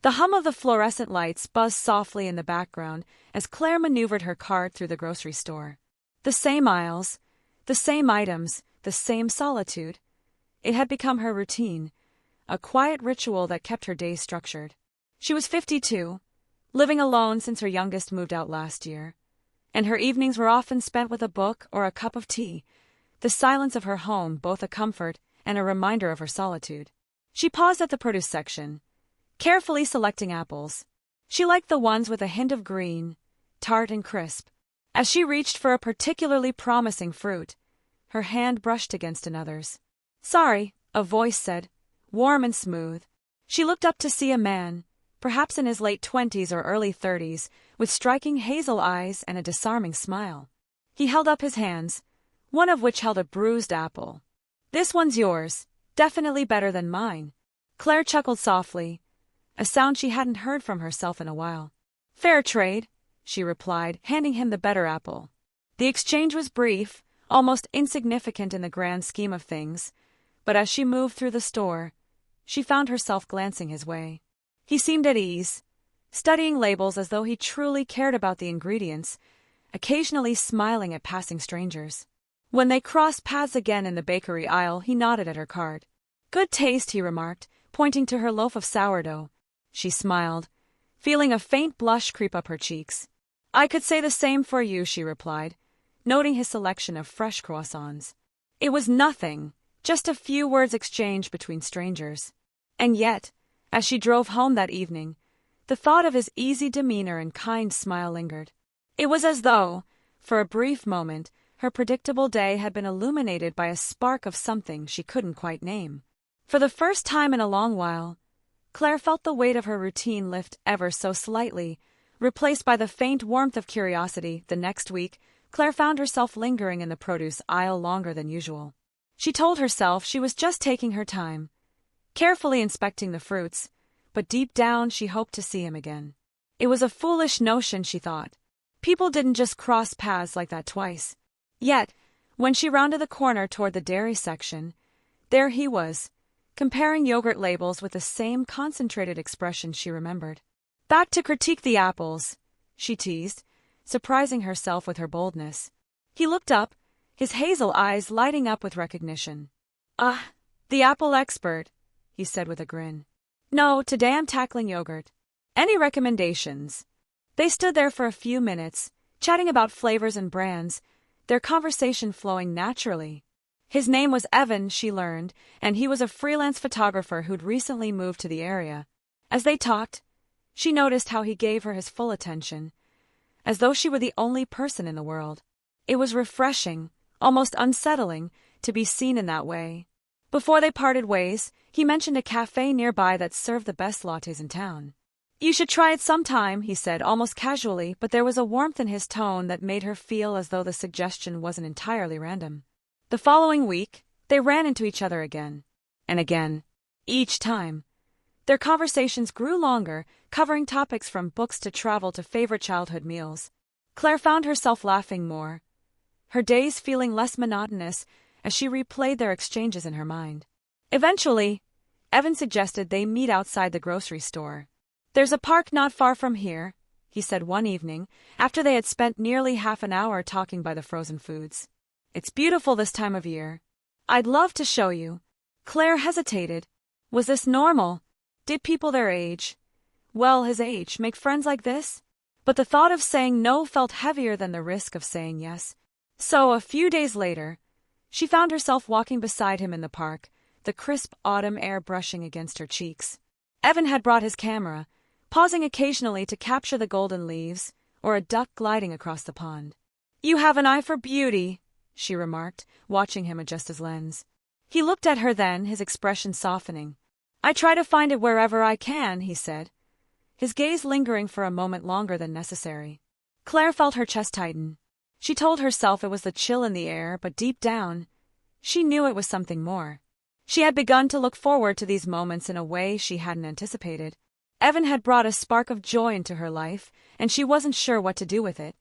The hum of the fluorescent lights buzzed softly in the background as Claire maneuvered her cart through the grocery store. The same aisles, the same items, the same solitude. It had become her routine, a quiet ritual that kept her days structured. She was 52, living alone since her youngest moved out last year, and her evenings were often spent with a book or a cup of tea, the silence of her home both a comfort and a reminder of her solitude. She paused at the produce section, carefully selecting apples. She liked the ones with a hint of green, tart and crisp. As she reached for a particularly promising fruit, her hand brushed against another's. "Sorry," a voice said, warm and smooth. She looked up to see a man, perhaps in his late 20s or early 30s, with striking hazel eyes and a disarming smile. He held up his hands, one of which held a bruised apple. "This one's yours, definitely better than mine." Claire chuckled softly, a sound she hadn't heard from herself in a while. "Fair trade," she replied, handing him the better apple. The exchange was brief, almost insignificant in the grand scheme of things, but as she moved through the store, she found herself glancing his way. He seemed at ease, studying labels as though he truly cared about the ingredients, occasionally smiling at passing strangers. When they crossed paths again in the bakery aisle, he nodded at her cart. "Good taste," he remarked, pointing to her loaf of sourdough. She smiled, feeling a faint blush creep up her cheeks. "I could say the same for you," she replied, noting his selection of fresh croissants. It was nothing, just a few words exchanged between strangers. And yet, as she drove home that evening, the thought of his easy demeanor and kind smile lingered. It was as though, for a brief moment, her predictable day had been illuminated by a spark of something she couldn't quite name. For the first time in a long while, Claire felt the weight of her routine lift ever so slightly, replaced by the faint warmth of curiosity. The next week, Claire found herself lingering in the produce aisle longer than usual. She told herself she was just taking her time, carefully inspecting the fruits, but deep down she hoped to see him again. It was a foolish notion, she thought. People didn't just cross paths like that twice. Yet, when she rounded the corner toward the dairy section, there he was, comparing yogurt labels with the same concentrated expression she remembered. "Back to critique the apples," she teased, surprising herself with her boldness. He looked up, his hazel eyes lighting up with recognition. "Ah, the apple expert," he said with a grin. "No, today I'm tackling yogurt. Any recommendations?" They stood there for a few minutes, chatting about flavors and brands, their conversation flowing naturally. His name was Evan, she learned, and he was a freelance photographer who'd recently moved to the area. As they talked, she noticed how he gave her his full attention, as though she were the only person in the world. It was refreshing, almost unsettling, to be seen in that way. Before they parted ways, he mentioned a cafe nearby that served the best lattes in town. "You should try it sometime," he said almost casually, but there was a warmth in his tone that made her feel as though the suggestion wasn't entirely random. The following week, they ran into each other again. And again. Each time. Their conversations grew longer, covering topics from books to travel to favorite childhood meals. Claire found herself laughing more, her days feeling less monotonous as she replayed their exchanges in her mind. Eventually, Evan suggested they meet outside the grocery store. "There's a park not far from here," he said one evening, after they had spent nearly half an hour talking by the frozen foods. "It's beautiful this time of year. I'd love to show you." Claire hesitated. Was this normal? Did people their age, well, his age, make friends like this? But the thought of saying no felt heavier than the risk of saying yes. So, a few days later, she found herself walking beside him in the park, the crisp autumn air brushing against her cheeks. Evan had brought his camera, pausing occasionally to capture the golden leaves or a duck gliding across the pond. "You have an eye for beauty," she remarked, watching him adjust his lens. He looked at her then, his expression softening. "I try to find it wherever I can," he said, his gaze lingering for a moment longer than necessary. Claire felt her chest tighten. She told herself it was the chill in the air, but deep down, she knew it was something more. She had begun to look forward to these moments in a way she hadn't anticipated. Evan had brought a spark of joy into her life, and she wasn't sure what to do with it.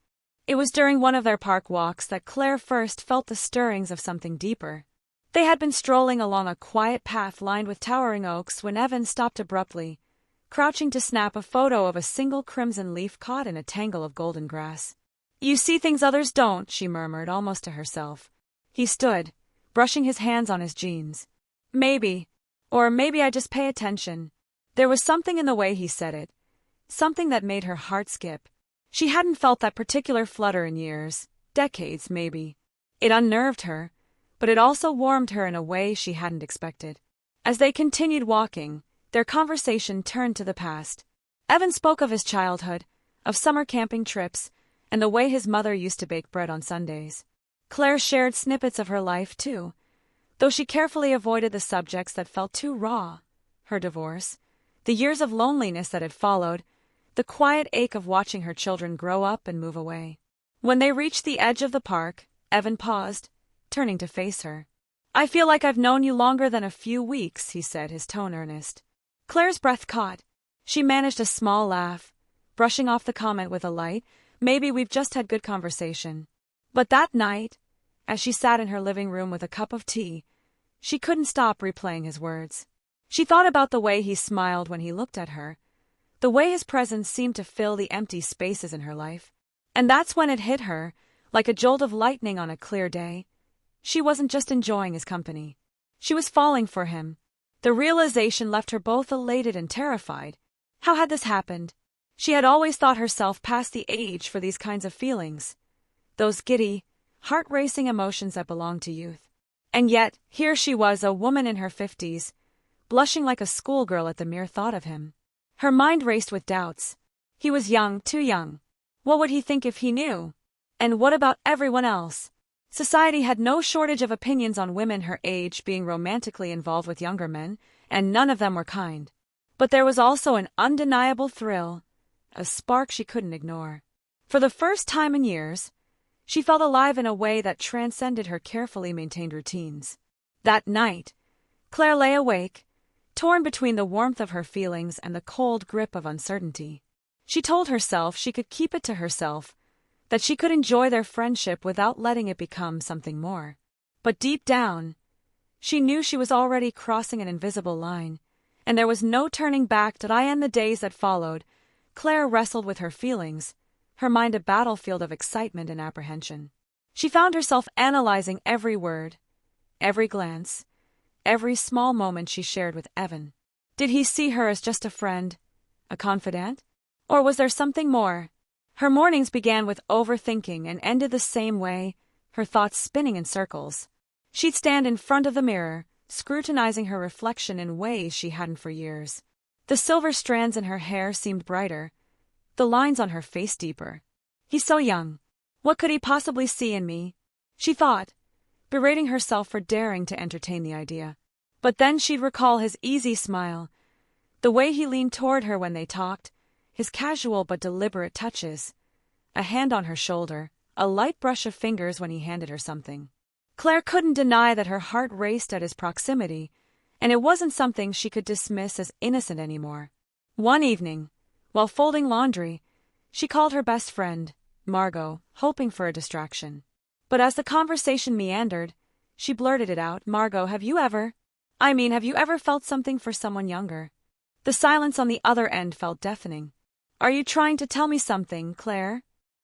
It was during one of their park walks that Claire first felt the stirrings of something deeper. They had been strolling along a quiet path lined with towering oaks when Evan stopped abruptly, crouching to snap a photo of a single crimson leaf caught in a tangle of golden grass. "You see things others don't," she murmured, almost to herself. He stood, brushing his hands on his jeans. "Maybe. Or maybe I just pay attention." There was something in the way he said it. Something that made her heart skip. She hadn't felt that particular flutter in years. Decades, maybe. It unnerved her, but it also warmed her in a way she hadn't expected. As they continued walking, their conversation turned to the past. Evan spoke of his childhood, of summer camping trips, and the way his mother used to bake bread on Sundays. Claire shared snippets of her life, too, though she carefully avoided the subjects that felt too raw. Her divorce, the years of loneliness that had followed, the quiet ache of watching her children grow up and move away. When they reached the edge of the park, Evan paused, turning to face her. "I feel like I've known you longer than a few weeks," he said, his tone earnest. Claire's breath caught. She managed a small laugh, brushing off the comment with a light, "Maybe we've just had good conversation." But that night, as she sat in her living room with a cup of tea, she couldn't stop replaying his words. She thought about the way he smiled when he looked at her, the way his presence seemed to fill the empty spaces in her life. And that's when it hit her, like a jolt of lightning on a clear day. She wasn't just enjoying his company. She was falling for him. The realization left her both elated and terrified. How had this happened? She had always thought herself past the age for these kinds of feelings. Those giddy, heart-racing emotions that belong to youth. And yet, here she was, a woman in her 50s, blushing like a schoolgirl at the mere thought of him. Her mind raced with doubts. He was young, too young. What would he think if he knew? And what about everyone else? Society had no shortage of opinions on women her age being romantically involved with younger men, and none of them were kind. But there was also an undeniable thrill, a spark she couldn't ignore. For the first time in years, she felt alive in a way that transcended her carefully maintained routines. That night, Claire lay awake, torn between the warmth of her feelings and the cold grip of uncertainty. She told herself she could keep it to herself, that she could enjoy their friendship without letting it become something more. But deep down, she knew she was already crossing an invisible line, and there was no turning back. In the days that followed, Claire wrestled with her feelings, her mind a battlefield of excitement and apprehension. She found herself analyzing every word, every glance, every small moment she shared with Evan. Did he see her as just a friend, a confidant? Or was there something more? Her mornings began with overthinking and ended the same way, her thoughts spinning in circles. She'd stand in front of the mirror, scrutinizing her reflection in ways she hadn't for years. The silver strands in her hair seemed brighter, the lines on her face deeper. "He's so young. What could he possibly see in me?" she thought, berating herself for daring to entertain the idea. But then she'd recall his easy smile, the way he leaned toward her when they talked, his casual but deliberate touches, a hand on her shoulder, a light brush of fingers when he handed her something. Claire couldn't deny that her heart raced at his proximity, and it wasn't something she could dismiss as innocent anymore. One evening, while folding laundry, she called her best friend, Margot, hoping for a distraction. But as the conversation meandered, she blurted it out, "Margot, have you ever felt something for someone younger?" The silence on the other end felt deafening. "Are you trying to tell me something, Claire?"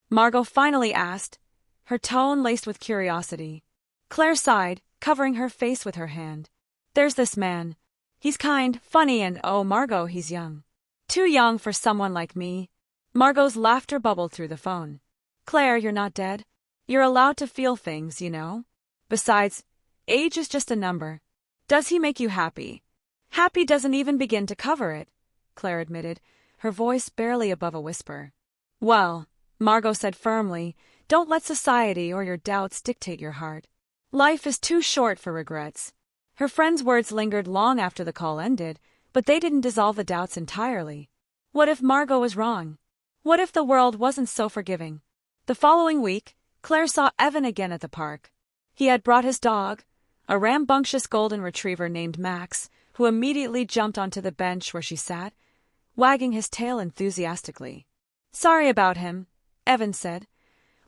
Margot finally asked, her tone laced with curiosity. Claire sighed, covering her face with her hand. "There's this man. He's kind, funny, and oh, Margot, he's young. Too young for someone like me." Margot's laughter bubbled through the phone. "Claire, you're not dead. You're allowed to feel things, you know. Besides, age is just a number. Does he make you happy?" "Happy doesn't even begin to cover it," Claire admitted, her voice barely above a whisper. "Well," Margot said firmly, "don't let society or your doubts dictate your heart. Life is too short for regrets." Her friend's words lingered long after the call ended, but they didn't dissolve the doubts entirely. What if Margot was wrong? What if the world wasn't so forgiving? The following week, Claire saw Evan again at the park. He had brought his dog, a rambunctious golden retriever named Max, who immediately jumped onto the bench where she sat, wagging his tail enthusiastically. "Sorry about him," Evan said,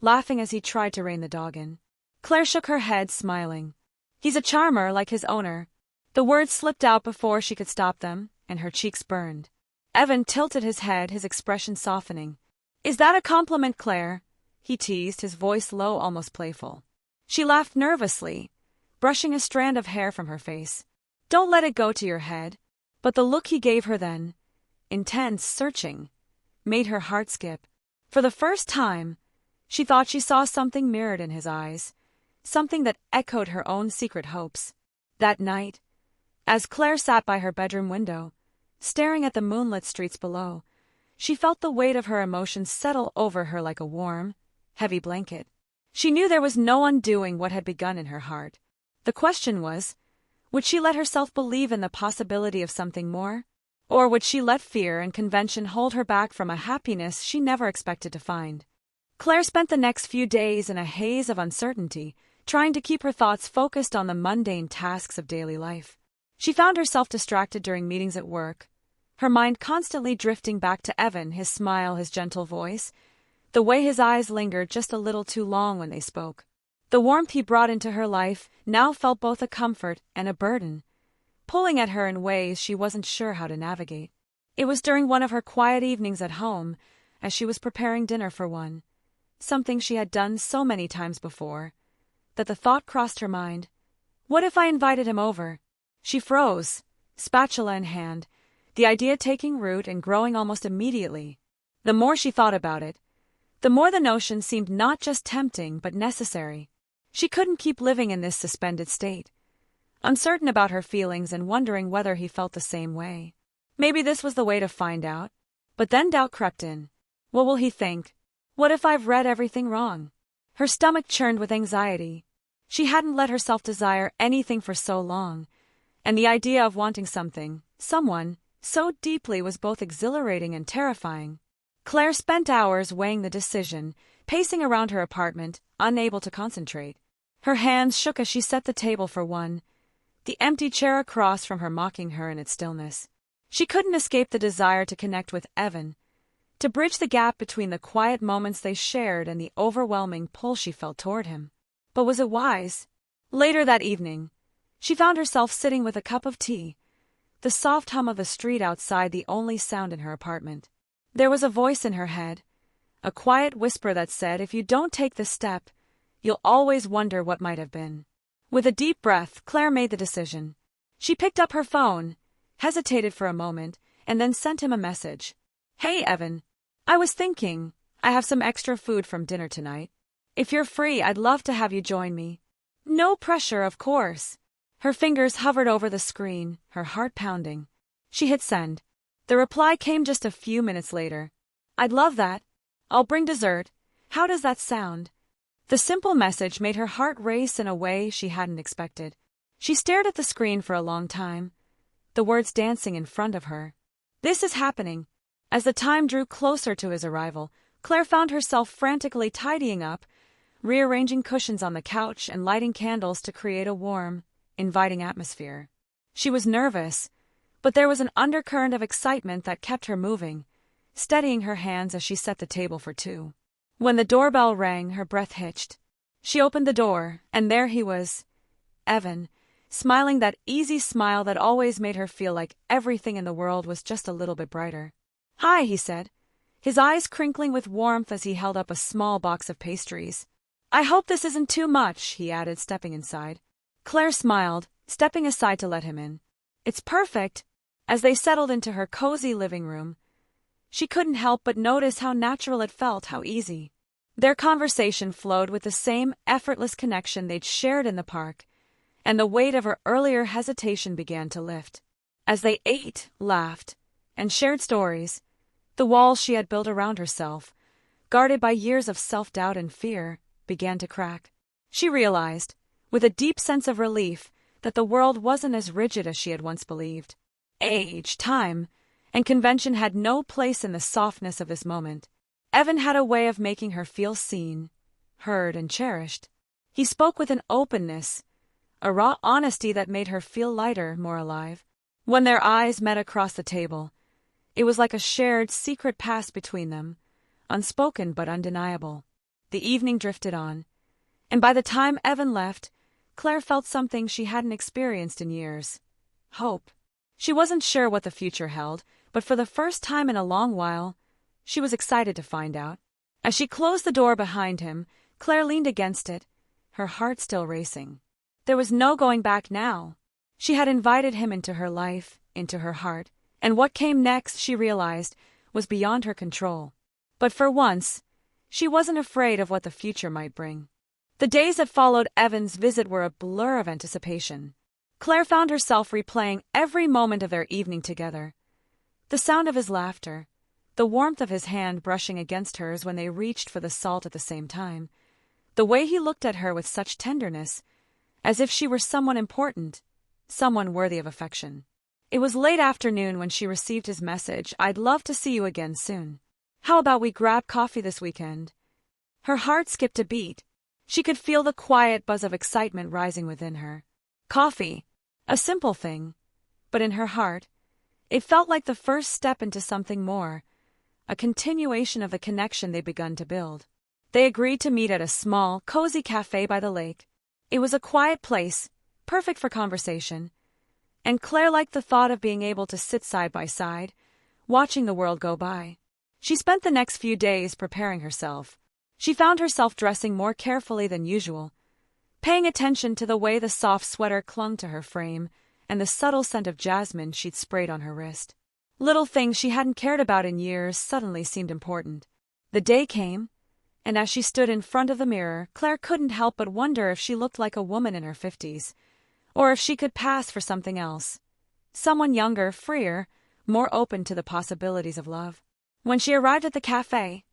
laughing as he tried to rein the dog in. Claire shook her head, smiling. "He's a charmer like his owner." The words slipped out before she could stop them, and her cheeks burned. Evan tilted his head, his expression softening. "Is that a compliment, Claire?" he teased, his voice low, almost playful. She laughed nervously, brushing a strand of hair from her face. "Don't let it go to your head." But the look he gave her then, intense, searching, made her heart skip. For the first time, she thought she saw something mirrored in his eyes, something that echoed her own secret hopes. That night, as Claire sat by her bedroom window, staring at the moonlit streets below, she felt the weight of her emotions settle over her like a warm, heavy blanket. She knew there was no undoing what had begun in her heart. The question was, would she let herself believe in the possibility of something more? Or would she let fear and convention hold her back from a happiness she never expected to find? Claire spent the next few days in a haze of uncertainty, trying to keep her thoughts focused on the mundane tasks of daily life. She found herself distracted during meetings at work, her mind constantly drifting back to Evan, his smile, his gentle voice, the way his eyes lingered just a little too long when they spoke. The warmth he brought into her life now felt both a comfort and a burden, pulling at her in ways she wasn't sure how to navigate. It was during one of her quiet evenings at home, as she was preparing dinner for one, something she had done so many times before, that the thought crossed her mind. What if I invited him over? She froze, spatula in hand, the idea taking root and growing almost immediately. The more she thought about it, the more the notion seemed not just tempting but necessary. She couldn't keep living in this suspended state, uncertain about her feelings and wondering whether he felt the same way. Maybe this was the way to find out. But then doubt crept in. What will he think? What if I've read everything wrong? Her stomach churned with anxiety. She hadn't let herself desire anything for so long, and the idea of wanting something, someone, so deeply was both exhilarating and terrifying. Claire spent hours weighing the decision, pacing around her apartment, unable to concentrate. Her hands shook as she set the table for one, the empty chair across from her mocking her in its stillness. She couldn't escape the desire to connect with Evan, to bridge the gap between the quiet moments they shared and the overwhelming pull she felt toward him. But was it wise? Later that evening, she found herself sitting with a cup of tea, the soft hum of the street outside the only sound in her apartment. There was a voice in her head, a quiet whisper that said, if you don't take this step, you'll always wonder what might have been. With a deep breath, Claire made the decision. She picked up her phone, hesitated for a moment, and then sent him a message. "Hey, Evan. I was thinking, I have some extra food from dinner tonight. If you're free, I'd love to have you join me." No pressure, of course. Her fingers hovered over the screen, her heart pounding. She hit send. The reply came just a few minutes later. "I'd love that. I'll bring dessert. How does that sound?" The simple message made her heart race in a way she hadn't expected. She stared at the screen for a long time, the words dancing in front of her. This is happening. As the time drew closer to his arrival, Claire found herself frantically tidying up, rearranging cushions on the couch and lighting candles to create a warm, inviting atmosphere. She was nervous, but there was an undercurrent of excitement that kept her moving, steadying her hands as she set the table for two. When the doorbell rang, her breath hitched. She opened the door, and there he was, Evan, smiling that easy smile that always made her feel like everything in the world was just a little bit brighter. "Hi," he said, his eyes crinkling with warmth as he held up a small box of pastries. "I hope this isn't too much," he added, stepping inside. Claire smiled, stepping aside to let him in. "It's perfect." As they settled into her cozy living room, she couldn't help but notice how natural it felt, how easy. Their conversation flowed with the same effortless connection they'd shared in the park, and the weight of her earlier hesitation began to lift. As they ate, laughed, and shared stories, the walls she had built around herself, guarded by years of self-doubt and fear, began to crack. She realized, with a deep sense of relief, that the world wasn't as rigid as she had once believed. Age, time, and convention had no place in the softness of this moment. Evan had a way of making her feel seen, heard, and cherished. He spoke with an openness, a raw honesty that made her feel lighter, more alive. When their eyes met across the table, it was like a shared secret past between them, unspoken but undeniable. The evening drifted on, and by the time Evan left, Claire felt something she hadn't experienced in years. Hope. She wasn't sure what the future held, but for the first time in a long while, she was excited to find out. As she closed the door behind him, Claire leaned against it, her heart still racing. There was no going back now. She had invited him into her life, into her heart, and what came next, she realized, was beyond her control. But for once, she wasn't afraid of what the future might bring. The days that followed Evan's visit were a blur of anticipation. Claire found herself replaying every moment of their evening together. The sound of his laughter, the warmth of his hand brushing against hers when they reached for the salt at the same time, the way he looked at her with such tenderness, as if she were someone important, someone worthy of affection. It was late afternoon when she received his message, "I'd love to see you again soon. How about we grab coffee this weekend?" Her heart skipped a beat. She could feel the quiet buzz of excitement rising within her. Coffee, a simple thing, but in her heart, it felt like the first step into something more, a continuation of the connection they'd begun to build. They agreed to meet at a small, cozy cafe by the lake. It was a quiet place, perfect for conversation, and Claire liked the thought of being able to sit side by side, watching the world go by. She spent the next few days preparing herself. She found herself dressing more carefully than usual, paying attention to the way the soft sweater clung to her frame and the subtle scent of jasmine she'd sprayed on her wrist. Little things she hadn't cared about in years suddenly seemed important. The day came, and as she stood in front of the mirror, Claire couldn't help but wonder if she looked like a woman in her 50s, or if she could pass for something else. Someone younger, freer, more open to the possibilities of love. When she arrived at the cafe,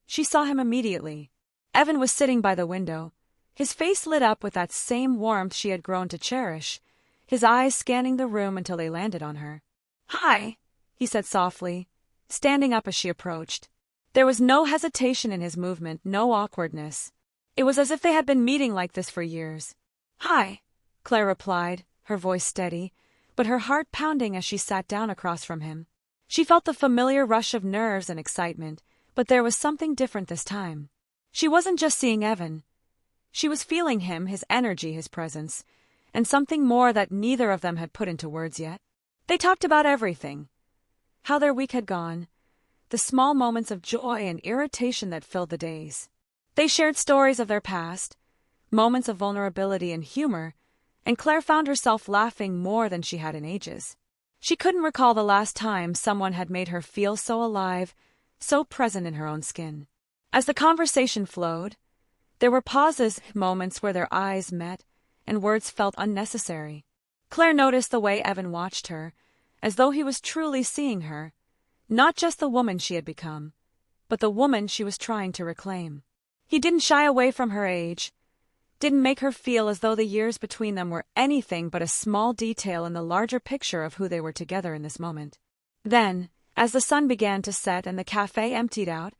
she saw him immediately. Evan was sitting by the window, his face lit up with that same warmth she had grown to cherish, his eyes scanning the room until they landed on her. "Hi," he said softly, standing up as she approached. There was no hesitation in his movement, no awkwardness. It was as if they had been meeting like this for years. "Hi," Claire replied, her voice steady, but her heart pounding as she sat down across from him. She felt the familiar rush of nerves and excitement, but there was something different this time. She wasn't just seeing Evan. She was feeling him, his energy, his presence, and something more that neither of them had put into words yet. They talked about everything. How their week had gone, the small moments of joy and irritation that filled the days. They shared stories of their past, moments of vulnerability and humor, and Claire found herself laughing more than she had in ages. She couldn't recall the last time someone had made her feel so alive, so present in her own skin. As the conversation flowed, there were pauses, moments where their eyes met, and words felt unnecessary. Claire noticed the way Evan watched her, as though he was truly seeing her, not just the woman she had become, but the woman she was trying to reclaim. He didn't shy away from her age, didn't make her feel as though the years between them were anything but a small detail in the larger picture of who they were together in this moment. Then, as the sun began to set and the cafe emptied out,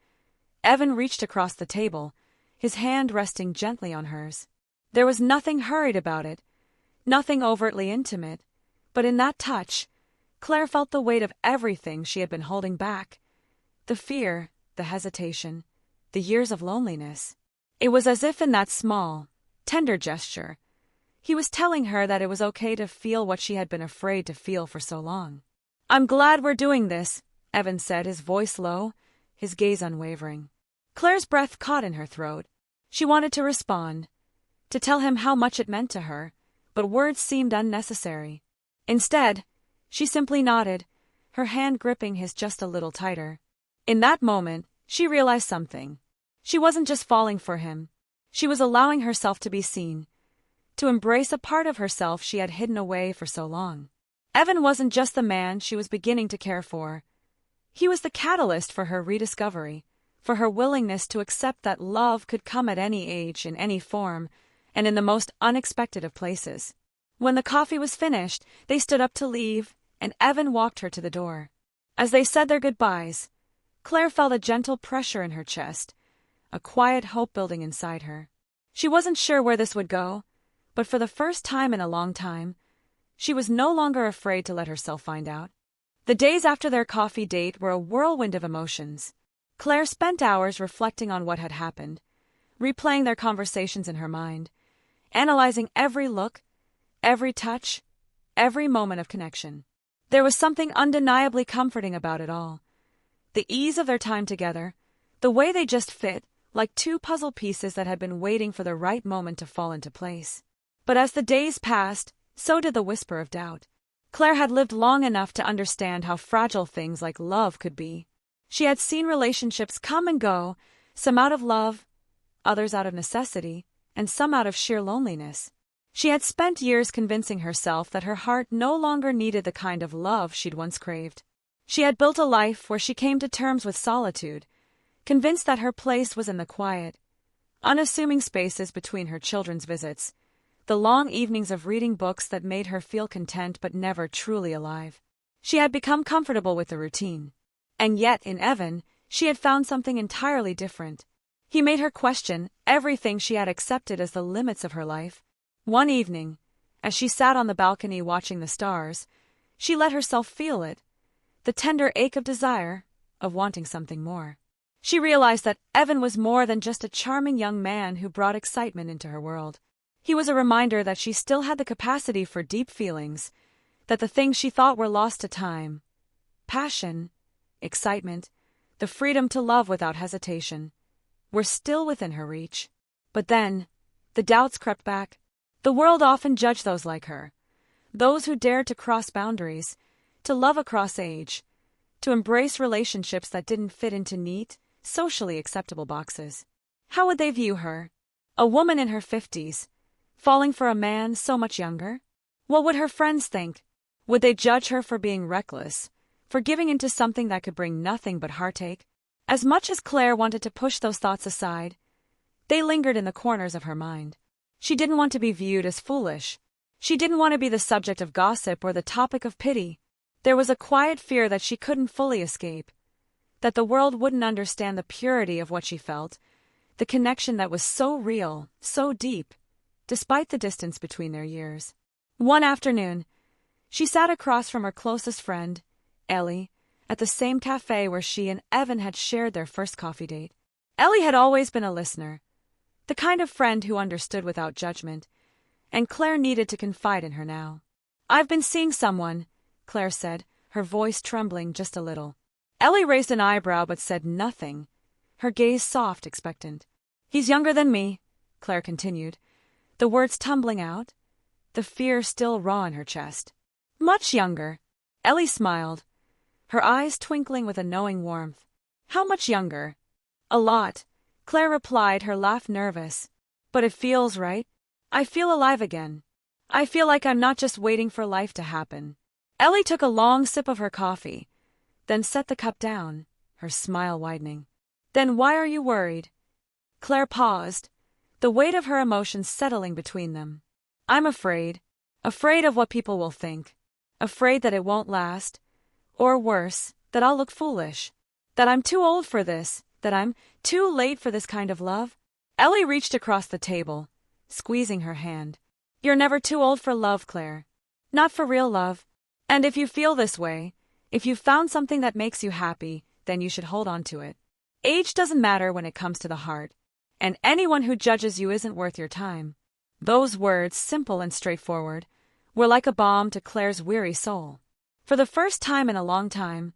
Evan reached across the table, his hand resting gently on hers. There was nothing hurried about it, nothing overtly intimate, but in that touch, Claire felt the weight of everything she had been holding back. The fear, the hesitation, the years of loneliness. It was as if in that small, tender gesture, he was telling her that it was okay to feel what she had been afraid to feel for so long. "I'm glad we're doing this," Evan said, his voice low, his gaze unwavering. Claire's breath caught in her throat. She wanted to respond, to tell him how much it meant to her, but words seemed unnecessary. Instead, she simply nodded, her hand gripping his just a little tighter. In that moment, she realized something. She wasn't just falling for him. She was allowing herself to be seen, to embrace a part of herself she had hidden away for so long. Evan wasn't just the man she was beginning to care for. He was the catalyst for her rediscovery, for her willingness to accept that love could come at any age, in any form, and in the most unexpected of places. When the coffee was finished, they stood up to leave, and Evan walked her to the door. As they said their goodbyes, Claire felt a gentle pressure in her chest, a quiet hope building inside her. She wasn't sure where this would go, but for the first time in a long time, she was no longer afraid to let herself find out. The days after their coffee date were a whirlwind of emotions. Claire spent hours reflecting on what had happened, replaying their conversations in her mind, analyzing every look, every touch, every moment of connection. There was something undeniably comforting about it all. The ease of their time together, the way they just fit, like two puzzle pieces that had been waiting for the right moment to fall into place. But as the days passed, so did the whisper of doubt. Claire had lived long enough to understand how fragile things like love could be. She had seen relationships come and go, some out of love, others out of necessity, and some out of sheer loneliness. She had spent years convincing herself that her heart no longer needed the kind of love she'd once craved. She had built a life where she came to terms with solitude, convinced that her place was in the quiet, unassuming spaces between her children's visits, the long evenings of reading books that made her feel content but never truly alive. She had become comfortable with the routine. And yet, in Evan, she had found something entirely different. He made her question everything she had accepted as the limits of her life. One evening, as she sat on the balcony watching the stars, she let herself feel it, the tender ache of desire, of wanting something more. She realized that Evan was more than just a charming young man who brought excitement into her world. He was a reminder that she still had the capacity for deep feelings, that the things she thought were lost to time, passion, excitement, the freedom to love without hesitation, were still within her reach. But then, the doubts crept back. The world often judged those like her, those who dared to cross boundaries, to love across age, to embrace relationships that didn't fit into neat, socially acceptable boxes. How would they view her? A woman in her 50s, falling for a man so much younger? What would her friends think? Would they judge her for being reckless, for giving into something that could bring nothing but heartache? As much as Claire wanted to push those thoughts aside, they lingered in the corners of her mind. She didn't want to be viewed as foolish. She didn't want to be the subject of gossip or the topic of pity. There was a quiet fear that she couldn't fully escape, that the world wouldn't understand the purity of what she felt, the connection that was so real, so deep, despite the distance between their years. One afternoon, she sat across from her closest friend, Ellie, at the same cafe where she and Evan had shared their first coffee date. Ellie had always been a listener, the kind of friend who understood without judgment, and Claire needed to confide in her now. "I've been seeing someone," Claire said, her voice trembling just a little. Ellie raised an eyebrow but said nothing, her gaze soft, expectant. "He's younger than me," Claire continued, the words tumbling out, the fear still raw in her chest. "Much younger." Ellie smiled, her eyes twinkling with a knowing warmth. "How much younger?" "A lot," Claire replied, her laugh nervous. "But it feels right. I feel alive again. I feel like I'm not just waiting for life to happen." Ellie took a long sip of her coffee, then set the cup down, her smile widening. "Then why are you worried?" Claire paused, the weight of her emotions settling between them. "I'm afraid. Afraid of what people will think. Afraid that it won't last. Or worse, that I'll look foolish. That I'm too old for this. That I'm too late for this kind of love." Ellie reached across the table, squeezing her hand. "You're never too old for love, Claire. Not for real love. And if you feel this way, if you've found something that makes you happy, then you should hold on to it. Age doesn't matter when it comes to the heart, and anyone who judges you isn't worth your time." Those words, simple and straightforward, were like a balm to Claire's weary soul. For the first time in a long time,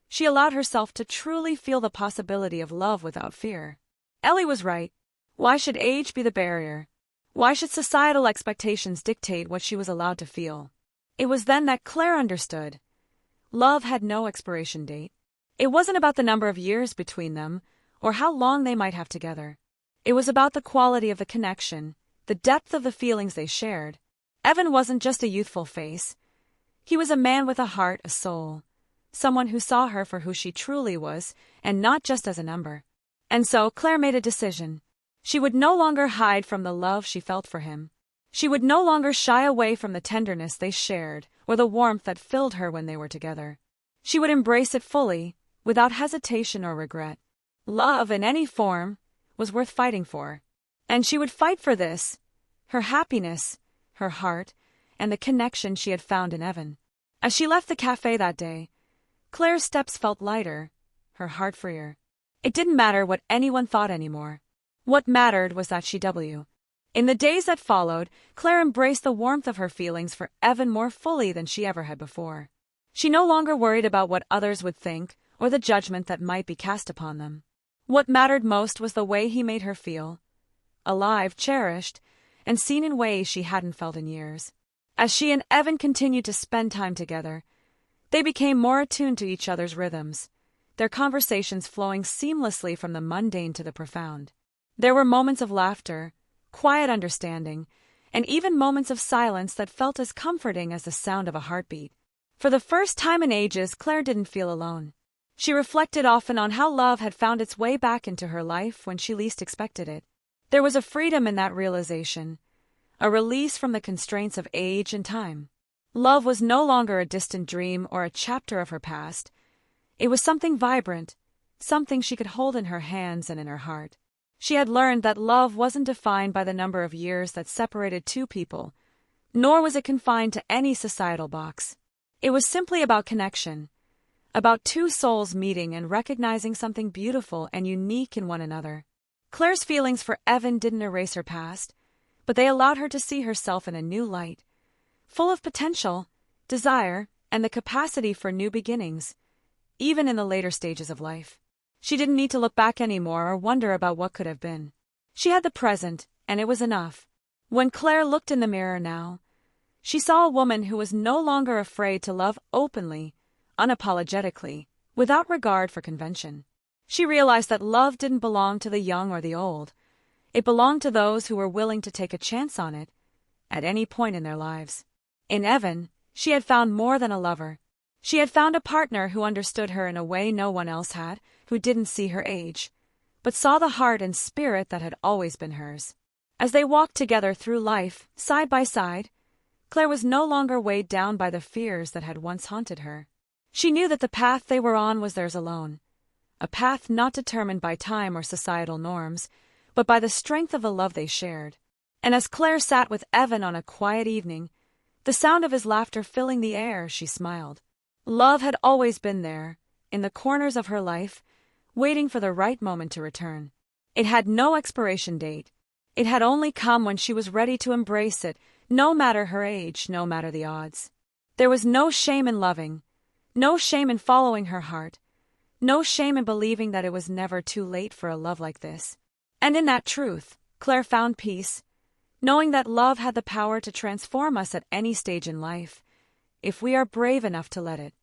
she allowed herself to truly feel the possibility of love without fear. Ellie was right. Why should age be the barrier? Why should societal expectations dictate what she was allowed to feel? It was then that Claire understood. Love had no expiration date. It wasn't about the number of years between them, or how long they might have together. It was about the quality of the connection, the depth of the feelings they shared. Evan wasn't just a youthful face. He was a man with a heart, a soul. Someone who saw her for who she truly was, and not just as a number. And so Claire made a decision. She would no longer hide from the love she felt for him. She would no longer shy away from the tenderness they shared, or the warmth that filled her when they were together. She would embrace it fully, without hesitation or regret. Love, in any form, was worth fighting for. And she would fight for this, her happiness, her heart, and the connection she had found in Evan. As she left the cafe that day, Claire's steps felt lighter, her heart freer. It didn't matter what anyone thought anymore. What mattered was that in the days that followed, Claire embraced the warmth of her feelings for Evan more fully than she ever had before. She no longer worried about what others would think or the judgment that might be cast upon them. What mattered most was the way he made her feel, alive, cherished, and seen in ways she hadn't felt in years. As she and Evan continued to spend time together, they became more attuned to each other's rhythms, their conversations flowing seamlessly from the mundane to the profound. There were moments of laughter, quiet understanding, and even moments of silence that felt as comforting as the sound of a heartbeat. For the first time in ages, Claire didn't feel alone. She reflected often on how love had found its way back into her life when she least expected it. There was a freedom in that realization, a release from the constraints of age and time. Love was no longer a distant dream or a chapter of her past. It was something vibrant, something she could hold in her hands and in her heart. She had learned that love wasn't defined by the number of years that separated two people, nor was it confined to any societal box. It was simply about connection, about two souls meeting and recognizing something beautiful and unique in one another. Claire's feelings for Evan didn't erase her past, but they allowed her to see herself in a new light, full of potential, desire, and the capacity for new beginnings, even in the later stages of life. She didn't need to look back anymore or wonder about what could have been. She had the present, and it was enough. When Claire looked in the mirror now, she saw a woman who was no longer afraid to love openly, unapologetically, without regard for convention. She realized that love didn't belong to the young or the old. It belonged to those who were willing to take a chance on it, at any point in their lives. In Evan, she had found more than a lover. She had found a partner who understood her in a way no one else had, who didn't see her age, but saw the heart and spirit that had always been hers. As they walked together through life, side by side, Claire was no longer weighed down by the fears that had once haunted her. She knew that the path they were on was theirs alone, a path not determined by time or societal norms, but by the strength of the love they shared. And as Claire sat with Evan on a quiet evening, the sound of his laughter filling the air, she smiled. Love had always been there, in the corners of her life, waiting for the right moment to return. It had no expiration date. It had only come when she was ready to embrace it, no matter her age, no matter the odds. There was no shame in loving, no shame in following her heart, no shame in believing that it was never too late for a love like this. And in that truth, Claire found peace, knowing that love had the power to transform us at any stage in life, if we are brave enough to let it.